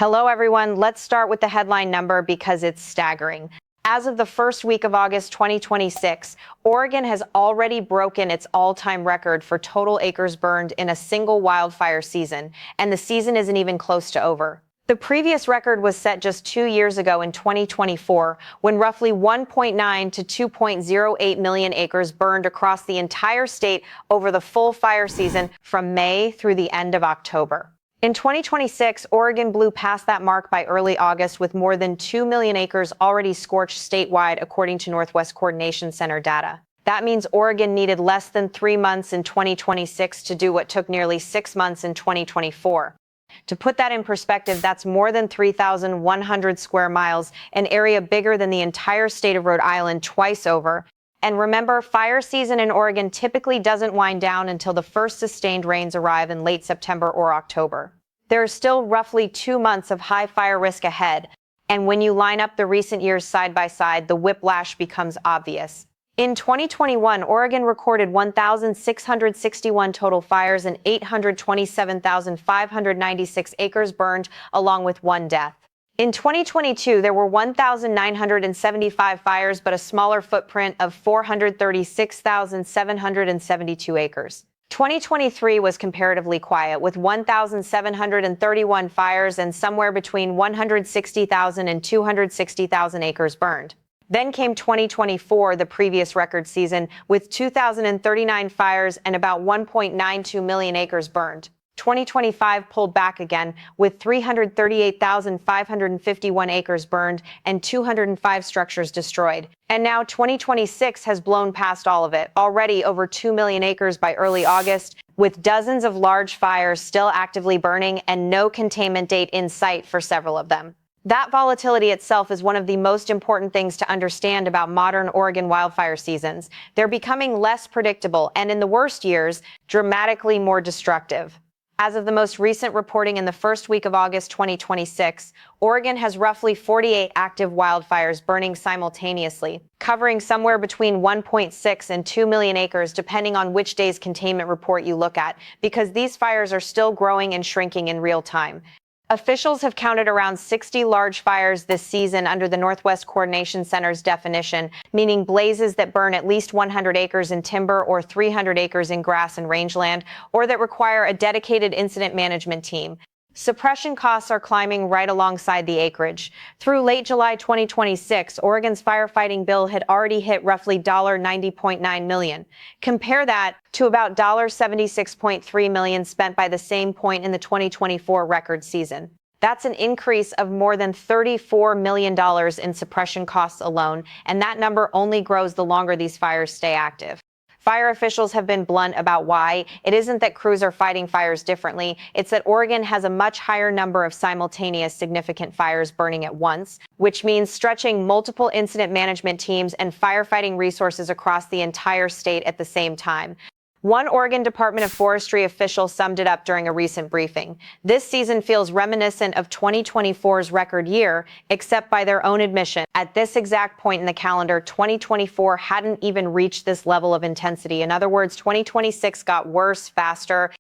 Hello, everyone. Let's start with the headline number because it's staggering. As of the first week of August 2026, Oregon has already broken its all-time record for total acres burned in a single wildfire season, and the season isn't even close to over. The previous record was set just 2 years ago in 2024, when roughly 1.9 to 2.08 million acres burned across the entire state over the full fire season from May through the end of October. In 2026, Oregon blew past that mark by early August with more than 2 million acres already scorched statewide, according to Northwest Coordination Center data. That means Oregon needed less than 3 months in 2026 to do what took nearly 6 months in 2024. To put that in perspective, that's more than 3,100 square miles, an area bigger than the entire state of Rhode Island twice over. And remember, fire season in Oregon typically doesn't wind down until the first sustained rains arrive in late September or October. There are still roughly 2 months of high fire risk ahead, and when you line up the recent years side by side, the whiplash becomes obvious. In 2021, Oregon recorded 1,661 total fires and 827,596 acres burned, along with 1 death. In 2022, there were 1,975 fires, but a smaller footprint of 436,772 acres. 2023 was comparatively quiet, with 1,731 fires and somewhere between 160,000 and 260,000 acres burned. Then came 2024, the previous record season, with 2,039 fires and about 1.92 million acres burned. 2025 pulled back again, with 338,551 acres burned and 205 structures destroyed. And now 2026 has blown past all of it, already over 2 million acres by early August, with dozens of large fires still actively burning and no containment date in sight for several of them. That volatility itself is one of the most important things to understand about modern Oregon wildfire seasons. They're becoming less predictable and, in the worst years, dramatically more destructive. As of the most recent reporting in the first week of August 2026, Oregon has roughly 48 active wildfires burning simultaneously, covering somewhere between 1.6 and 2 million acres, depending on which day's containment report you look at, because these fires are still growing and shrinking in real time. Officials have counted around 60 large fires this season under the Northwest Coordination Center's definition, meaning blazes that burn at least 100 acres in timber or 300 acres in grass and rangeland, or that require a dedicated incident management team. Suppression costs are climbing right alongside the acreage. Through late July 2026, Oregon's firefighting bill had already hit roughly $90.9 million. Compare that to about $76.3 million spent by the same point in the 2024 record season. That's an increase of more than $34 million in suppression costs alone, and that number only grows the longer these fires stay active. Fire officials have been blunt about why. It isn't that crews are fighting fires differently. It's that Oregon has a much higher number of simultaneous significant fires burning at once, which means stretching multiple incident management teams and firefighting resources across the entire state at the same time. One Oregon Department of Forestry official summed it up during a recent briefing. This season feels reminiscent of 2024's record year, except by their own admission. At this exact point in the calendar, 2024 hadn't even reached this level of intensity. In other words, 2026 got worse faster.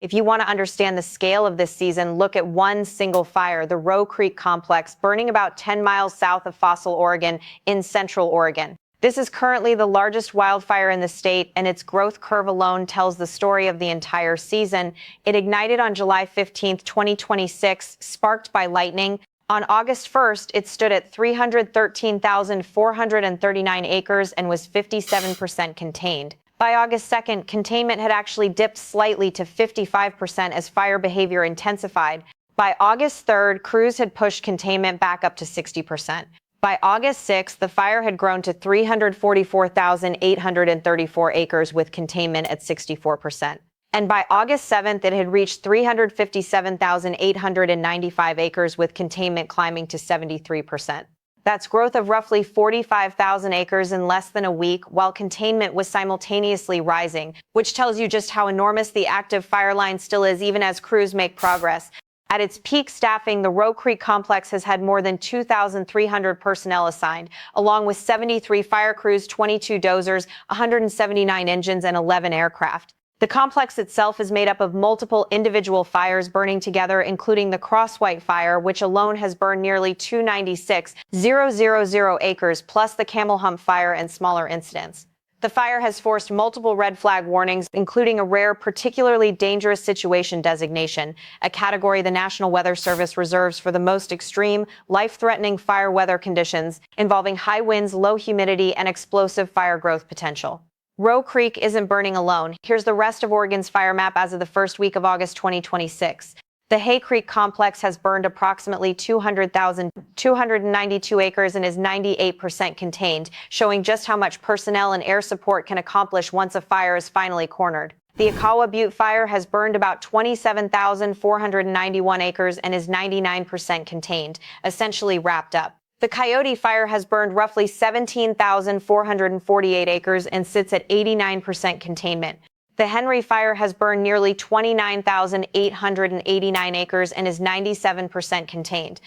If you want to understand the scale of this season, look at one single fire, the Roe Creek Complex, burning about 10 miles south of Fossil, Oregon, in central Oregon. This is currently the largest wildfire in the state, and its growth curve alone tells the story of the entire season. It ignited on July 15, 2026, sparked by lightning. On August 1st, it stood at 313,439 acres and was 57% contained. By August 2nd, containment had actually dipped slightly to 55% as fire behavior intensified. By August 3rd, crews had pushed containment back up to 60%. By August 6th, the fire had grown to 344,834 acres with containment at 64%. And by August 7th, it had reached 357,895 acres with containment climbing to 73%. That's growth of roughly 45,000 acres in less than a week, while containment was simultaneously rising, which tells you just how enormous the active fire line still is, even as crews make progress. At its peak staffing, the Roe Creek Complex has had more than 2,300 personnel assigned, along with 73 fire crews, 22 dozers, 179 engines, and 11 aircraft. The complex itself is made up of multiple individual fires burning together, including the Crosswhite Fire, which alone has burned nearly 296,000 acres, plus the Camel Hump Fire and smaller incidents. The fire has forced multiple red flag warnings, including a rare, particularly dangerous situation designation, a category the National Weather Service reserves for the most extreme, life-threatening fire weather conditions involving high winds, low humidity, and explosive fire growth potential. Roe Creek isn't burning alone. Here's the rest of Oregon's fire map as of the first week of August 2026. The Hay Creek complex has burned approximately 200,292 acres and is 98% contained, showing just how much personnel and air support can accomplish once a fire is finally cornered. The Akawa Butte Fire has burned about 27,491 acres and is 99% contained, essentially wrapped up. The Coyote Fire has burned roughly 17,448 acres and sits at 89% containment. The Henry Fire has burned nearly 29,889 acres and is 97% contained.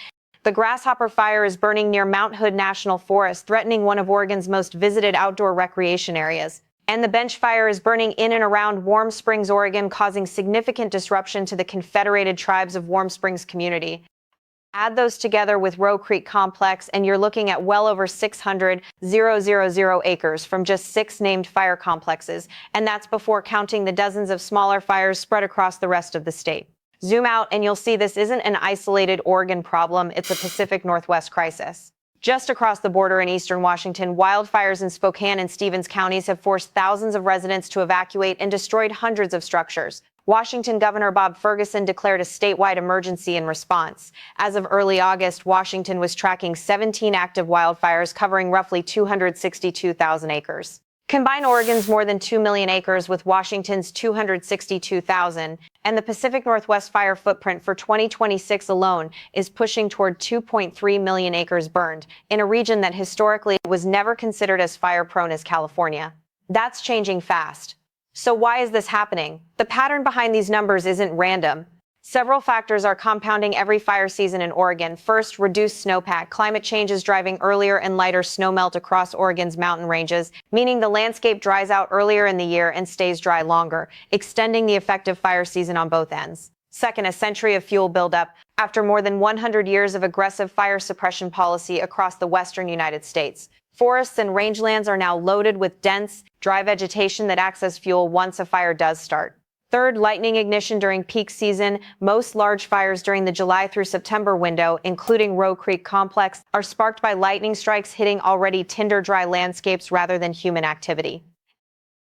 The Grasshopper Fire is burning near Mount Hood National Forest, threatening one of Oregon's most visited outdoor recreation areas. And the Bench Fire is burning in and around Warm Springs, Oregon, causing significant disruption to the Confederated Tribes of Warm Springs community. Add those together with Roe Creek Complex, and you're looking at well over 600,000 acres from just 6 named fire complexes, and that's before counting the dozens of smaller fires spread across the rest of the state. Zoom out and you'll see this isn't an isolated Oregon problem, it's a Pacific Northwest crisis. Just across the border in eastern Washington, wildfires in Spokane and Stevens counties have forced thousands of residents to evacuate and destroyed hundreds of structures. Washington Governor Bob Ferguson declared a statewide emergency in response. As of early August, Washington was tracking 17 active wildfires covering roughly 262,000 acres. Combine Oregon's more than 2 million acres with Washington's 262,000, and the Pacific Northwest fire footprint for 2026 alone is pushing toward 2.3 million acres burned, in a region that historically was never considered as fire-prone as California. That's changing fast. So why is this happening? The pattern behind these numbers isn't random. Several factors are compounding every fire season in Oregon. First, reduced snowpack. Climate change is driving earlier and lighter snowmelt across Oregon's mountain ranges, meaning the landscape dries out earlier in the year and stays dry longer, extending the effective fire season on both ends. Second, a century of fuel buildup. After more than 100 years of aggressive fire suppression policy across the western United States, forests and rangelands are now loaded with dense, dry vegetation that acts as fuel once a fire does start. Third, lightning ignition during peak season. Most large fires during the July through September window, including Roe Creek Complex, are sparked by lightning strikes hitting already tinder-dry landscapes rather than human activity.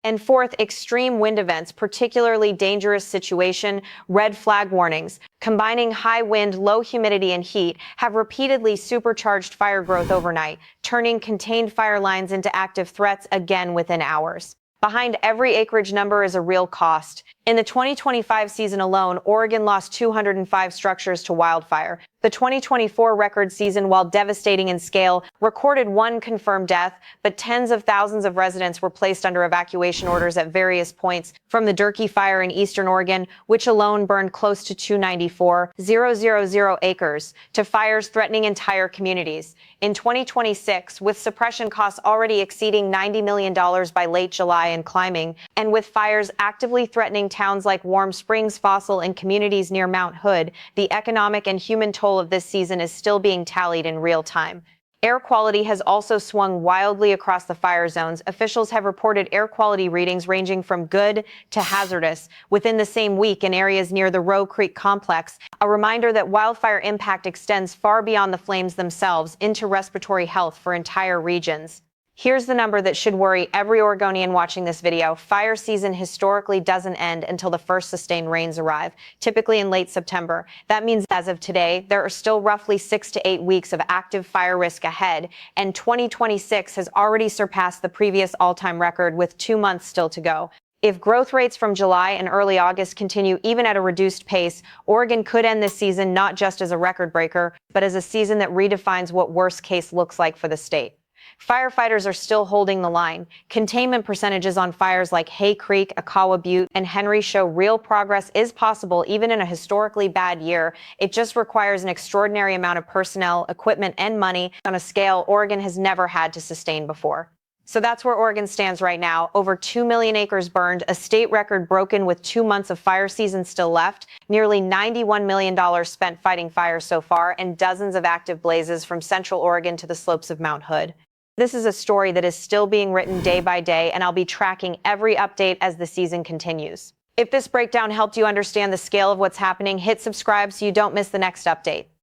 And fourth, extreme wind events, particularly dangerous situation, red flag warnings, combining high wind, low humidity, and heat, have repeatedly supercharged fire growth overnight, turning contained fire lines into active threats again within hours. Behind every acreage number is a real cost. In the 2025 season alone, Oregon lost 205 structures to wildfire. The 2024 record season, while devastating in scale, recorded 1 confirmed death, but tens of thousands of residents were placed under evacuation orders at various points, from the Durkee Fire in eastern Oregon, which alone burned close to 294,000 acres, to fires threatening entire communities. In 2026, with suppression costs already exceeding $90 million by late July and climbing, and with fires actively threatening towns like Warm Springs, Fossil, and communities near Mount Hood, the economic and human toll of this season is still being tallied in real time. Air quality has also swung wildly across the fire zones. Officials have reported air quality readings ranging from good to hazardous within the same week in areas near the Roe Creek complex, a reminder that wildfire impact extends far beyond the flames themselves into respiratory health for entire regions. Here's the number that should worry every Oregonian watching this video. Fire season historically doesn't end until the first sustained rains arrive, typically in late September. That means as of today, there are still roughly 6 to 8 weeks of active fire risk ahead, and 2026 has already surpassed the previous all-time record with 2 months still to go. If growth rates from July and early August continue even at a reduced pace, Oregon could end this season not just as a record breaker, but as a season that redefines what worst case looks like for the state. Firefighters are still holding the line. Containment percentages on fires like Hay Creek, Akawa Butte, and Henry show real progress is possible even in a historically bad year. It just requires an extraordinary amount of personnel, equipment, and money on a scale Oregon has never had to sustain before. So that's where Oregon stands right now. Over 2 million acres burned, a state record broken with 2 months of fire season still left, nearly $91 million spent fighting fires so far, and dozens of active blazes from central Oregon to the slopes of Mount Hood. This is a story that is still being written day by day, and I'll be tracking every update as the season continues. If this breakdown helped you understand the scale of what's happening, hit subscribe so you don't miss the next update.